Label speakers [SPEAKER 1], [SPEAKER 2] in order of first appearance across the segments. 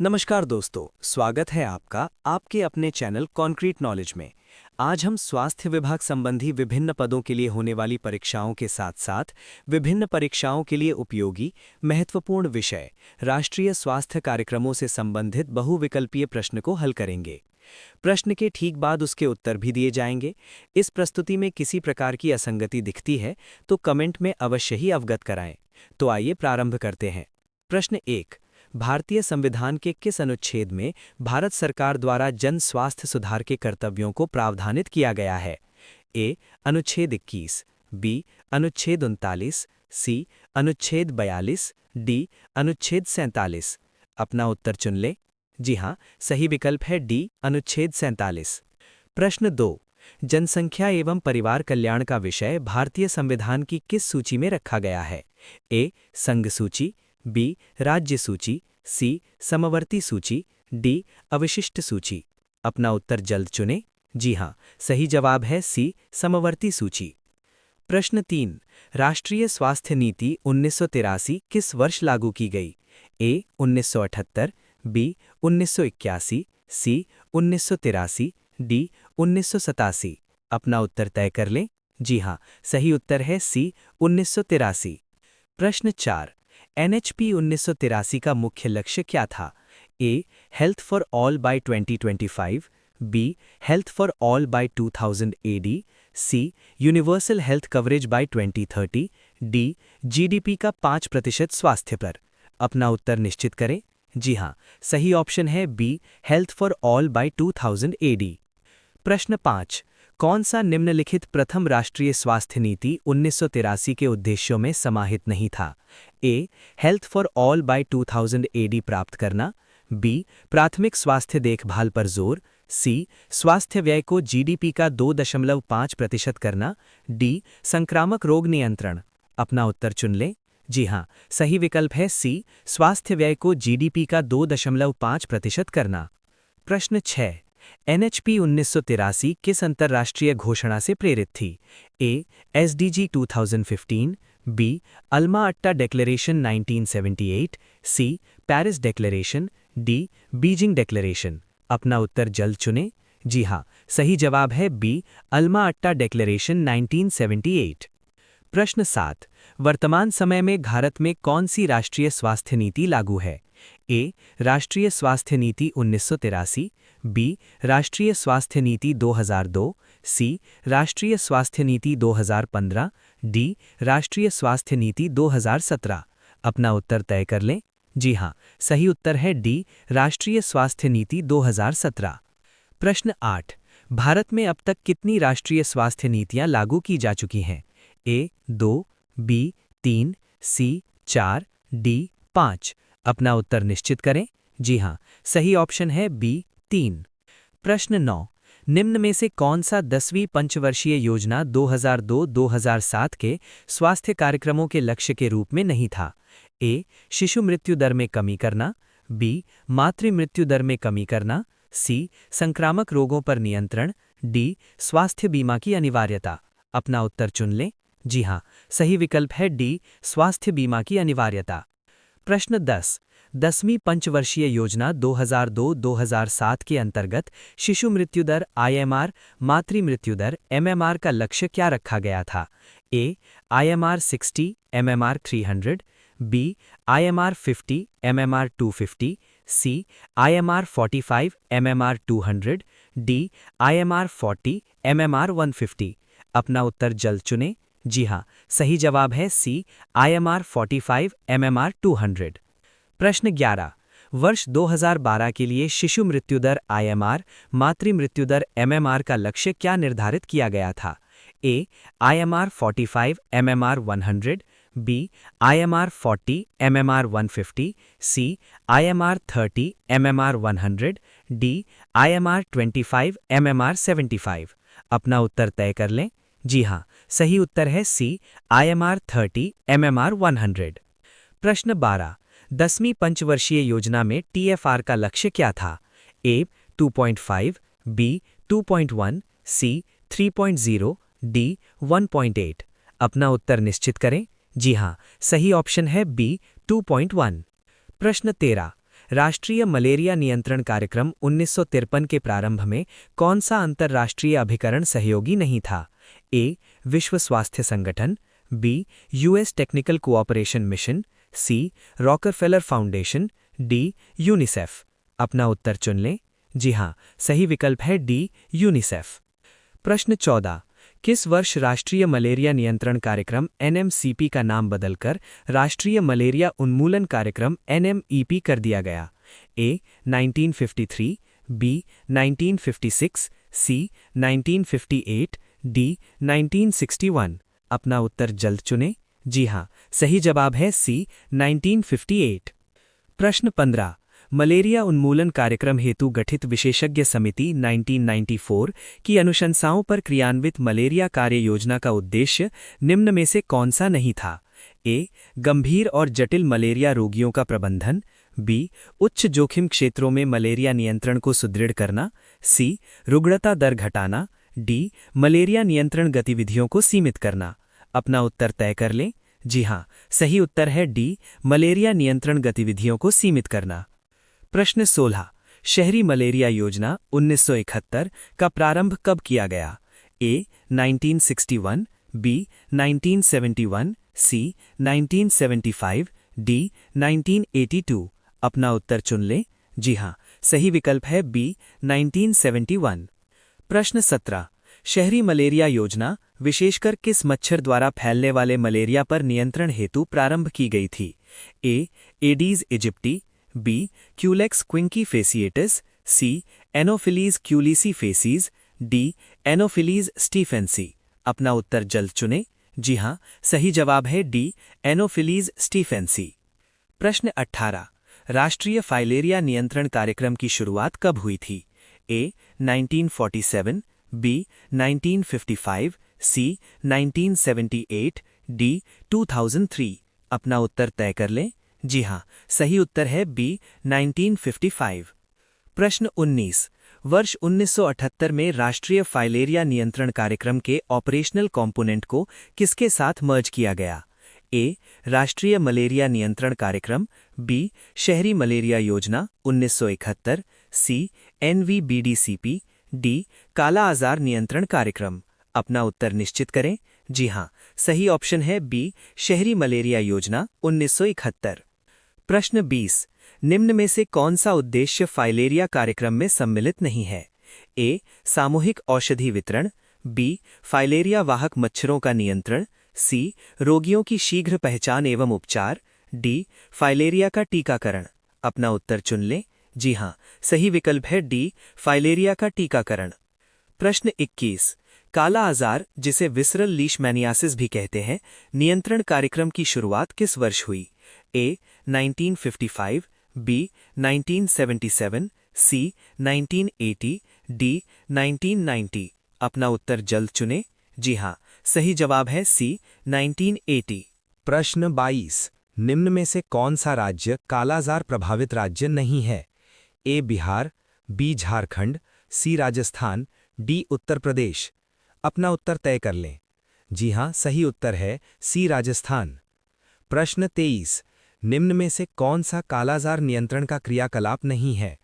[SPEAKER 1] नमस्कार दोस्तों, स्वागत है आपका आपके अपने चैनल कॉन्क्रीट नॉलेज में। आज हम स्वास्थ्य विभाग संबंधी विभिन्न पदों के लिए होने वाली परीक्षाओं के साथ-साथ विभिन्न परीक्षाओं के लिए उपयोगी महत्वपूर्ण विषय राष्ट्रीय स्वास्थ्य कार्यक्रमों से संबंधित बहुविकल्पीय प्रश्न को हल करेंगे। प्रश्न के ठीक बाद उसके उत्तर भी दिए जाएंगे। इस प्रस्तुति में किसी प्रकार की असंगति दिखती है तो कमेंट में अवश्य ही अवगत कराएं। तो आइए प्रारंभ करते हैं। प्रश्न 1। भारतीय संविधान के किस अनुच्छेद में भारत सरकार द्वारा जन स्वास्थ्य सुधार के कर्तव्यों को प्रावधानित किया गया है? ए. अनुच्छेद 21, बी. अनुच्छेद 39, सी. अनुच्छेद 42, डी. अनुच्छेद 47। अपना उत्तर चुन लें। जी हाँ, सही विकल्प है डी. अनुच्छेद 47। प्रश्न 2। जनसंख्या एवं परिवार कल्याण का विषय भारतीय संविधान की किस सूची में रखा गया है? ए. संघ सूची, बी. राज्य सूची, सी. समवर्ती सूची, डी. अवशिष्ट सूची। अपना उत्तर जल्द चुनें। जी हाँ, सही जवाब है सी. समवर्ती सूची। प्रश्न 3। राष्ट्रीय स्वास्थ्य नीति 1983 किस वर्ष लागू की गई? ए. 1978, बी. 1981, सी. 1983, डी. 1987। अपना उत्तर तय कर लें। जी हाँ, सही उत्तर है सी. 1983। प्रश्न 4। एनएचपी 1983 का मुख्य लक्ष्य क्या था? A. Health for all by 2025, B. Health for all by 2000 AD, C. Universal health coverage by 2030, D. GDP का 5% स्वास्थ्य पर। अपना उत्तर निश्चित करें। जी हाँ, सही ऑप्शन है B. Health for all by 2000 AD. प्रश्न 5। कौन सा निम्नलिखित प्रथम राष्ट्रीय स्वास्थ्य नीति 1983 के उद्देश्यों में समाहित नहीं था? A. Health for all by 2000 AD प्राप्त करना, बी. प्राथमिक स्वास्थ्य देखभाल पर जोर, सी. स्वास्थ्य व्यय को जीडीपी का 2.5% करना, डी. संक्रामक रोग नियंत्रण। अपना उत्तर चुन लें। जी हाँ, सही विकल्प है सी. स्वास्थ्य व्यय को जीडीपी का 2.5% करना। प्रश्न 6। एनएचपी 1983 किस अंतर्राष्ट्रीय घोषणा से प्रेरित थी? A. SDG 2015, B. Alma Ata declaration 1978, C. Paris declaration, D. Beijing declaration. अपना उत्तर जल्द चुनें। जी हाँ, सही जवाब है बी. Alma Ata declaration 1978। प्रश्न 7। वर्तमान समय में भारत में कौन सी राष्ट्रीय स्वास्थ्य नीति लागू है? ए. राष्ट्रीय स्वास्थ्य नीति 1983, बी. राष्ट्रीय स्वास्थ्य नीति 2002, सी. राष्ट्रीय स्वास्थ्य नीति 2015, डी. राष्ट्रीय स्वास्थ्य नीति 2017। अपना उत्तर तय कर लें। जी हाँ, सही उत्तर है डी. राष्ट्रीय स्वास्थ्य नीति 2017। प्रश्न 8। भारत में अब तक कितनी राष्ट्रीय स्वास्थ्य नीतियां लागू की जा चुकी हैं? ए. 2, बी. 3, सी. 4, डी. 5। अपना उत्तर निश्चित करें। जी हाँ, सही ऑप्शन है बी. 3। प्रश्न 9। निम्न में से कौन सा 10वीं पंचवर्षीय योजना 2002-2007 के स्वास्थ्य कार्यक्रमों के लक्ष्य के रूप में नहीं था? ए. शिशु मृत्यु दर में कमी करना, बी. मातृ मृत्यु दर में कमी करना, सी. संक्रामक रोगों पर नियंत्रण, डी. स्वास्थ्य बीमा की अनिवार्यता। अपना उत्तर चुन लें। जी हाँ, सही विकल्प है डी. स्वास्थ्य बीमा की अनिवार्यता। प्रश्न 10। 10वीं पंचवर्षीय योजना 2002-2007 के अंतर्गत शिशु मृत्यु दर आईएमआर, मातृ मृत्यु दर एमएमआर का लक्ष्य क्या रखा गया था? A. IMR 60, MMR 300, B. IMR 50, MMR 250, C. IMR 45, MMR 200, D. IMR 40, MMR 150। अपना उत्तर जल्द चुनें। जी हाँ, सही जवाब है सी. IMR 45, MMR 200। प्रश्न 11। वर्ष 2012 के लिए शिशु मृत्यु दर आईएमआर, मातृ मृत्यु दर एमएमआर का लक्ष्य क्या निर्धारित किया गया था? A. IMR 45, MMR 100, B. IMR 40, MMR 150, C. IMR 30, MMR 100, D. IMR 25, MMR 75। अपना उत्तर तय कर लें। जी हाँ, सही उत्तर है सी. IMR 30, MMR 100। प्रश्न 12। 10वीं पंचवर्षीय योजना में टीएफआर का लक्ष्य क्या था? ए. 2.5, बी. 2.1, सी. 3.0, डी. 1.8। अपना उत्तर निश्चित करें। जी हाँ, सही ऑप्शन है बी. 2.1। प्रश्न 13। राष्ट्रीय मलेरिया नियंत्रण कार्यक्रम 1953 के प्रारंभ में कौन सा अंतर्राष्ट्रीय अभिकरण सहयोगी नहीं था? ए. विश्व स्वास्थ्य संगठन, B. US Technical Cooperation Mission, C. Rockefeller Foundation, D. UNICEF. अपना उत्तर चुन लें। जी हां, सही विकल्प है डी. यूनिसेफ। प्रश्न 14। किस वर्ष राष्ट्रीय मलेरिया नियंत्रण कार्यक्रम एनएमसीपी का नाम बदलकर राष्ट्रीय मलेरिया उन्मूलन कार्यक्रम एनएमईपी कर दिया गया? ए. 1953, बी. 1956, सी. 1958, डी. 1961। अपना उत्तर जल्द चुनें। जी हां, सही जवाब है सी. 1958। प्रश्न 15। मलेरिया उन्मूलन कार्यक्रम हेतु गठित विशेषज्ञ समिति 1994 की अनुशंसाओं पर क्रियान्वित मलेरिया कार्य योजना का उद्देश्य निम्न में से कौन सा नहीं था? ए. गंभीर और जटिल मलेरिया रोगियों का प्रबंधन, बी. उच्च जोखिम क्षेत्रों में मलेरिया नियंत्रण को सुदृढ़ करना, सी. रुग्णता दर घटाना, डी. मलेरिया नियंत्रण गतिविधियों को सीमित करना। अपना उत्तर तय कर लें। जी हां, सही उत्तर है डी. मलेरिया नियंत्रण गतिविधियों को सीमित करना। प्रश्न 16। शहरी मलेरिया योजना 1971 का प्रारंभ कब किया गया? ए. 1961, बी. 1971, सी. 1975, डी. 1982। अपना उत्तर चुन लें। जी हां, सही विकल्प है बी. 1971। प्रश्न 17। शहरी मलेरिया योजना विशेषकर किस मच्छर द्वारा फैलने वाले मलेरिया पर नियंत्रण हेतु प्रारंभ की गई थी? A. Aedes aegypti, B. Culex quinquefasciatus, C. Anopheles culicifacies, D. Anopheles stephensi. अपना उत्तर जल्द चुनें। जी हां, सही जवाब है डी. एनोफिलीज स्टीफेंसी। प्रश्न 18। राष्ट्रीय फाइलेरिया नियंत्रण कार्यक्रम की शुरुआत कब हुई थी? ए. 1947, बी. 1955, सी. 1978, डी. 2003। अपना उत्तर तय कर लें। जी हां, सही उत्तर है बी. 1955। प्रश्न 19। वर्ष 1978 में राष्ट्रीय फाइलेरिया नियंत्रण कार्यक्रम के ऑपरेशनल कंपोनेंट को किसके साथ मर्ज किया गया? ए. राष्ट्रीय मलेरिया नियंत्रण कार्यक्रम, बी. शहरी मलेरिया योजना 1971, सी. एनवीबीडीसीपी, डी. काला आजार नियंत्रण कार्यक्रम। अपना उत्तर निश्चित करें। जी हां, सही ऑप्शन है बी. शहरी मलेरिया योजना 1971। प्रश्न 20। निम्न में से कौन सा उद्देश्य फाइलेरिया कार्यक्रम में सम्मिलित नहीं है? ए. सामूहिक औषधि वितरण, बी. फाइलेरिया वाहक मच्छरों का नियंत्रण, सी. रोगियों की शीघ्र पहचान एवं उपचार, डी. फाइलेरिया का टीकाकरण। अपना उत्तर चुन लें। जी हां, सही विकल्प है डी. फाइलेरिया का टीकाकरण। प्रश्न 21। काला आजार, जिसे विसरल लीशमैनियासिस भी कहते हैं, नियंत्रण कार्यक्रम की शुरुआत किस वर्ष हुई? ए. 1955, बी. 1977, सी. 1980, डी. 1990। अपना उत्तर जल्द चुनें। जी हां, सही जवाब है सी. 1980।
[SPEAKER 2] प्रश्न 22। निम्न में से कौन सा राज्य कालाजार प्रभावित राज्य नहीं है? ए. बिहार, बी. झारखंड, सी. राजस्थान, डी. उत्तर प्रदेश। अपना उत्तर तय कर लें। जी हां, सही उत्तर है सी. राजस्थान। प्रश्न 23। निम्न में से कौन सा कालाजार नियंत्रण का क्रियाकलाप नहीं है?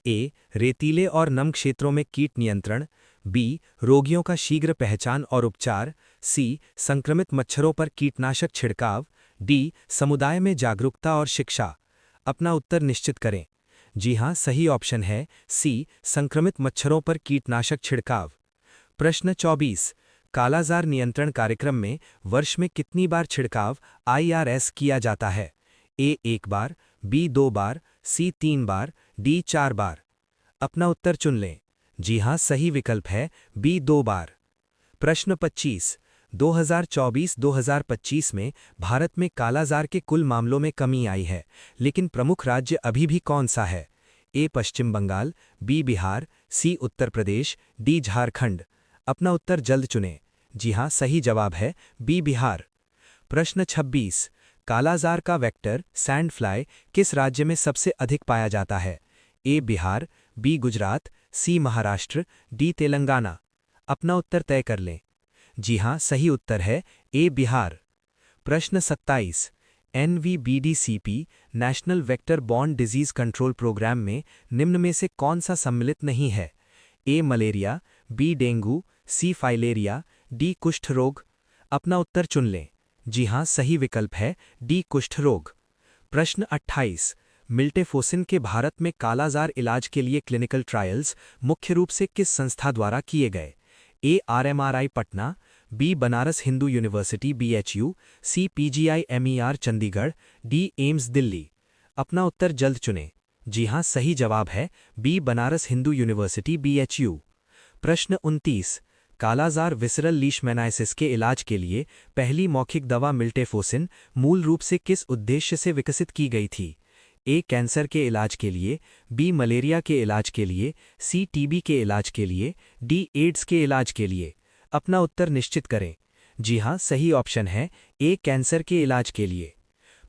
[SPEAKER 2] ए. रेतीले और नम क्षेत्रों में कीट नियंत्रण, बी. रोगियों का शीघ्र पहचान और उपचार, सी. संक्रमित मच्छरों पर कीटनाशक छिड़काव, डी. समुदाय में जागरूकता और शिक्षा। अपना उत्तर निश्चित करें। जी हां, सही ऑप्शन है सी. संक्रमित मच्छरों पर कीटनाशक छिड़काव। प्रश्न 24। कालाजार नियंत्रण कार्यक्रम में वर्ष में कितनी बार छिड़काव IRS किया जाता है? ए. 1 बार, बी. 2 बार, सी. 3 बार, डी. 4 बार। अपना उत्तर चुन लें। जी हां, सही विकल्प है बी. 2 बार। प्रश्न 25। 2024-2025 में भारत में कालाजार के कुल मामलों में कमी आई है, लेकिन प्रमुख राज्य अभी भी कौन सा है? ए. पश्चिम बंगाल, बी. बिहार, सी. उत्तर प्रदेश, डी. झारखंड। अपना उत्तर जल्द चुनें। जी हां, सही जवाब है बी. बिहार। प्रश्न 26। कालाजार का वेक्टर सैंड फ्लाई किस राज्य में सबसे अधिक पाया जाता है? ए. बिहार, बी. गुजरात, सी. महाराष्ट्र, डी. तेलंगाना। अपना उत्तर तय कर लें। जी हां, सही उत्तर है ए. बिहार। प्रश्न 27। NVBDCP national vector borne disease control programme में निम्न में से कौन सा सम्मिलित नहीं है? A malaria, B dengue, C filaria, D कुष्ठ रोग। अपना उत्तर चुन लें। जी हां, सही विकल्प है डी कुष्ठ रोग। प्रश्न 28। मिल्टेफोसिन के भारत में कालाजार इलाज के लिए क्लिनिकल ट्रायल्स मुख्य रूप से किस संस्था द्वारा किए गए? A RMRI Patna, B Banaras Hindu university BHU, C PGI MER Chandigarh, D AIIMS Delhi. अपना उत्तर जल्द चुनें। जी हां, सही जवाब है B Banaras Hindu university BHU। प्रश्न 29। कालाजार विसरल लीशमैनाइसिस के इलाज के लिए पहली मौखिक दवा मिल्टेफोसिन मूल रूप से किस उद्देश्य से विकसित की गई थी? ए कैंसर के इलाज के लिए, बी मलेरिया के इलाज के लिए, सी TB के इलाज के लिए, डी एड्स के इलाज के लिए। अपना उत्तर निश्चित करें। जी हां, सही ऑप्शन है ए कैंसर के इलाज के लिए।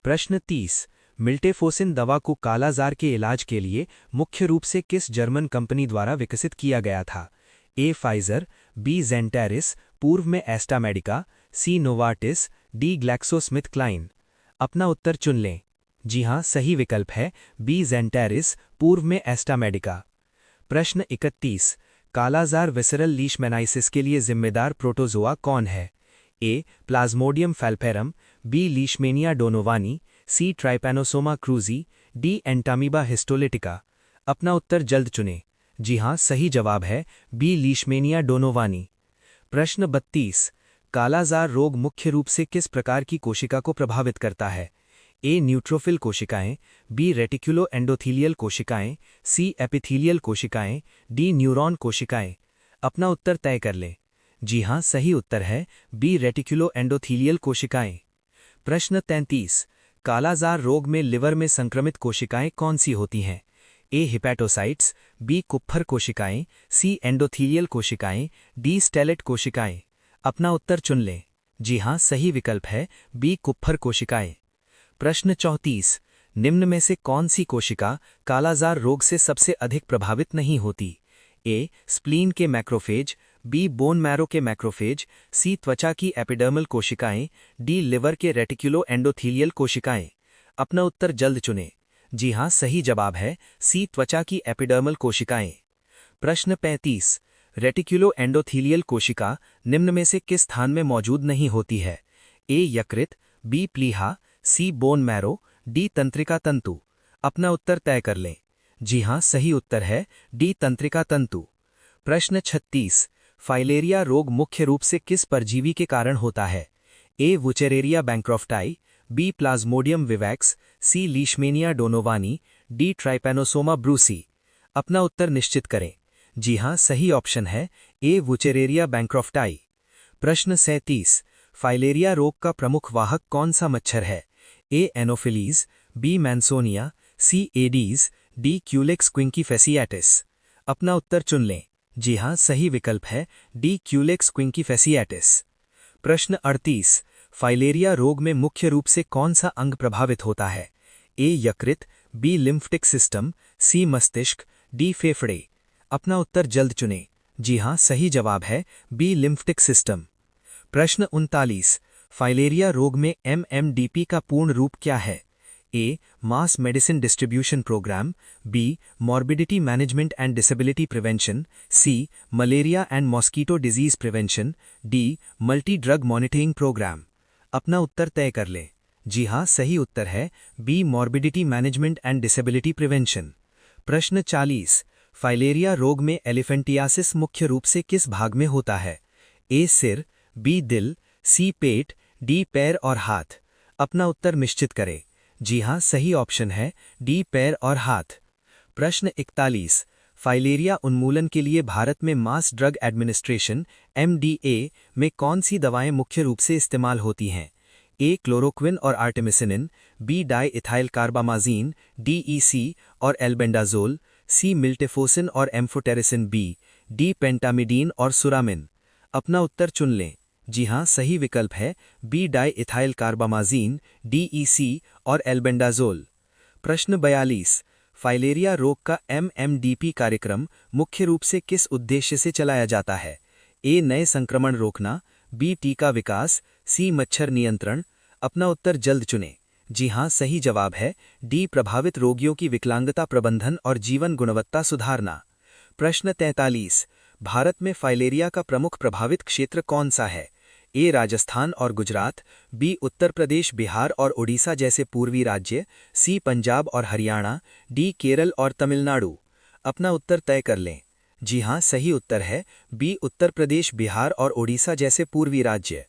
[SPEAKER 2] प्रश्न 30। मिल्टेफोसिन दवा को कालाजार के इलाज के लिए मुख्य रूप से किस जर्मन कंपनी द्वारा विकसित किया गया था? ए फाइजर, बी जेंटेरिस, पूर्व में एस्टामेडिका, सी नोवार्टिस, डी ग्लैक्सोस्मिथक्लाइन। अपना उत्तर चुन लें। जी हां, सही विकल्प है बी जेंटेरिस, पूर्व में एस्टामेडिका। प्रश्न 31। कालाजार विसरल लीशमैनाइसिस के लिए जिम्मेदार प्रोटोजोआ कौन है? ए प्लाज्मोडियम फैल्पेरम, बी लीशमेनिया डोनोवानी, सी trypanosoma cruzi, D Entamoeba histolytica. अपना उत्तर जल्द चुनें। जी हां, सही जवाब है बी लीशमेनिया डोनोवानी। प्रश्न 32। कालाजार रोग मुख्य रूप से किस प्रकार की कोशिका को प्रभावित करता है? ए न्यूट्रोफिल कोशिकाएं, बी रेटिकुलो एंडोथीलियल कोशिकाएं, सी एपिथीलियल कोशिकाएं, डी न्यूरॉन कोशिकाएं। अपना उत्तर तय कर लें। जी हां, सही उत्तर है बी रेटिकुलो एंडोथीलियल कोशिकाएं। प्रश्न 33। कालाजार रोग में लिवर में संक्रमित कोशिकाएं कौन सी होती हैं? ए हिपैटोसाइट्स, बी कुप्फर कोशिकाएं, सी एंडोथीलियल कोशिकाएं, डी स्टेलेट कोशिकाएं। अपना उत्तर चुन लें। जी हां, सही विकल्प है बी कुप्फर कोशिकाएं। प्रश्न 34। निम्न में से कौन सी कोशिका कालाजार रोग से सबसे अधिक प्रभावित नहीं होती? ए स्प्लीन के मैक्रोफेज, बी बोन मैरो के मैक्रोफेज, सी त्वचा की एपिडर्मल कोशिकाएं, डी लिवर के रेटिकुलो एंडोथीलियल कोशिकाएं। अपना उत्तर जल्द चुनें। जी हां, सही जवाब है सी त्वचा की एपिडर्मल कोशिकाएं। प्रश्न 35। रेटिकुलो एंडोथीलियल कोशिका निम्न में से किस स्थान में मौजूद नहीं होती है? ए यकृत, बी प्लीहा, सी बोन मैरो, डी तंत्रिका तंतु। अपना उत्तर तय कर लें। जी हां, सही उत्तर है डी तंत्रिका तंतु। प्रश्न 36। फाइलेरिया रोग मुख्य रूप से किस परजीवी के कारण होता है? ए वुचेरेरिया बैंक्रॉफ्टाई, बी प्लाज्मोडियम विवैक्स, सी Leishmania donovani, D trypanosoma Brucie. अपना उत्तर निश्चित करें। जी हां, सही ऑप्शन है ए वुचेरेरिया बैंक्रॉफ्टाई। प्रश्न 37। फाइलेरिया रोग का प्रमुख वाहक कौन सा मच्छर है? ए एनोफिलीज, बी मैंसोनिया, सी एडीज, डी क्यूलेक्स क्विंकीफेसियाटिस। अपना उत्तर चुन लें। जी हां, सही विकल्प है डी क्यूलेक्स क्विंकीफेसियाटिस। प्रश्न 38। फाइलेरिया रोग में मुख्य रूप से कौन सा अंग प्रभावित होता है? ए यकृत, बी लिम्फटिक सिस्टम, सी मस्तिष्क, डी फेफड़े। अपना उत्तर जल्द चुनें। जी हां, सही जवाब है बी लिम्फटिक सिस्टम। प्रश्न 39। फाइलेरिया रोग में MMDP का पूर्ण रूप क्या है? A mass medicine distribution programme, B morbidity management and disability prevention, C malaria and mosquito disease prevention, D multi drug monitoring programme. अपना उत्तर तय कर लें। जी हां, सही उत्तर है B morbidity management and disability prevention. प्रश्न 40। फाइलेरिया रोग में एलिफेंटियासिस मुख्य रूप से किस भाग में होता है? ए सिर, बी दिल, सी पेट, डी पैर और हाथ। अपना उत्तर निश्चित करें। जी हां, सही ऑप्शन है डी पैर और हाथ। प्रश्न 41। फाइलेरिया उन्मूलन के लिए भारत में मास ड्रग एडमिनिस्ट्रेशन MDA में कौन सी दवाएं मुख्य रूप से इस्तेमाल होती हैं? ए क्लोरोक्विन और artemisinin, B diethylcarbamazine, DEC और एल्बेंडाजोल, सी मिल्टेफोसिन और एम्फोटेरिसिन बी, डी पेंटामिडीन और सुरामिन। अपना उत्तर चुन लें। जी हां, सही विकल्प है B diethylcarbamazine, DEC और एल्बेंडाजोल। प्रश्न 42। फाइलेरिया रोग का MMDP कार्यक्रम मुख्य रूप से किस उद्देश्य से चलाया जाता है? ए नए संक्रमण रोकना, बी टीका विकास, सी मच्छर नियंत्रण। अपना उत्तर जल्द चुनें। जी हाँ, सही जवाब है डी। प्रभावित रोगियों की विकलांगता प्रबंधन और जीवन गुणवत्ता सुधारना। प्रश्न 43। भारत में फाइलेरिया का प्रमुख प्रभावित क्षेत्र कौन सा है? ए राजस्थान और गुजरात, बी उत्तर प्रदेश, बिहार और ओडिशा जैसे पूर्वी राज्य, सी पंजाब और हरियाणा, डी केरल और तमिलनाडु। अपना उत्तर तय कर लें। जी हाँ, सही उत्तर है बी उत्तर प्रदेश, बिहार और ओडिशा जैसे पूर्वी राज्य।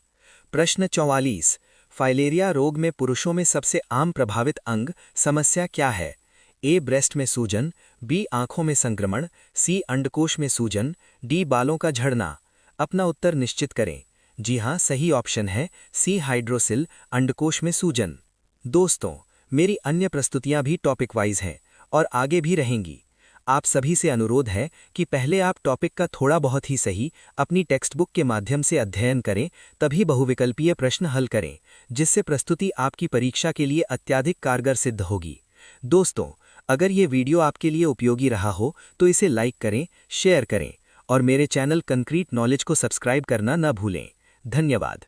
[SPEAKER 2] प्रश्न 44। फाइलेरिया रोग में पुरुषों में सबसे आम प्रभावित अंग समस्या क्या है? ए ब्रेस्ट में सूजन, बी आंखों में संक्रमण, सी अंडकोश में सूजन, डी बालों का झड़ना। अपना उत्तर निश्चित करें। जी हाँ, सही ऑप्शन है सी हाइड्रोसिल, अंडकोश में सूजन। दोस्तों, मेरी अन्य प्रस्तुतियां भी टॉपिक वाइज हैं और आगे भी रहेंगी। आप सभी से अनुरोध है कि पहले आप टॉपिक का थोड़ा बहुत ही सही अपनी टेक्स्ट बुक के माध्यम से अध्ययन करें, तभी बहुविकल्पीय प्रश्न हल करें, जिससे प्रस्तुति आपकी परीक्षा के लिए अत्यधिक कारगर सिद्ध होगी। दोस्तों, अगर ये वीडियो आपके लिए उपयोगी रहा हो तो इसे लाइक करें, शेयर करें और मेरे चैनल कंक्रीट नॉलेज को सब्सक्राइब करना न भूलें। धन्यवाद।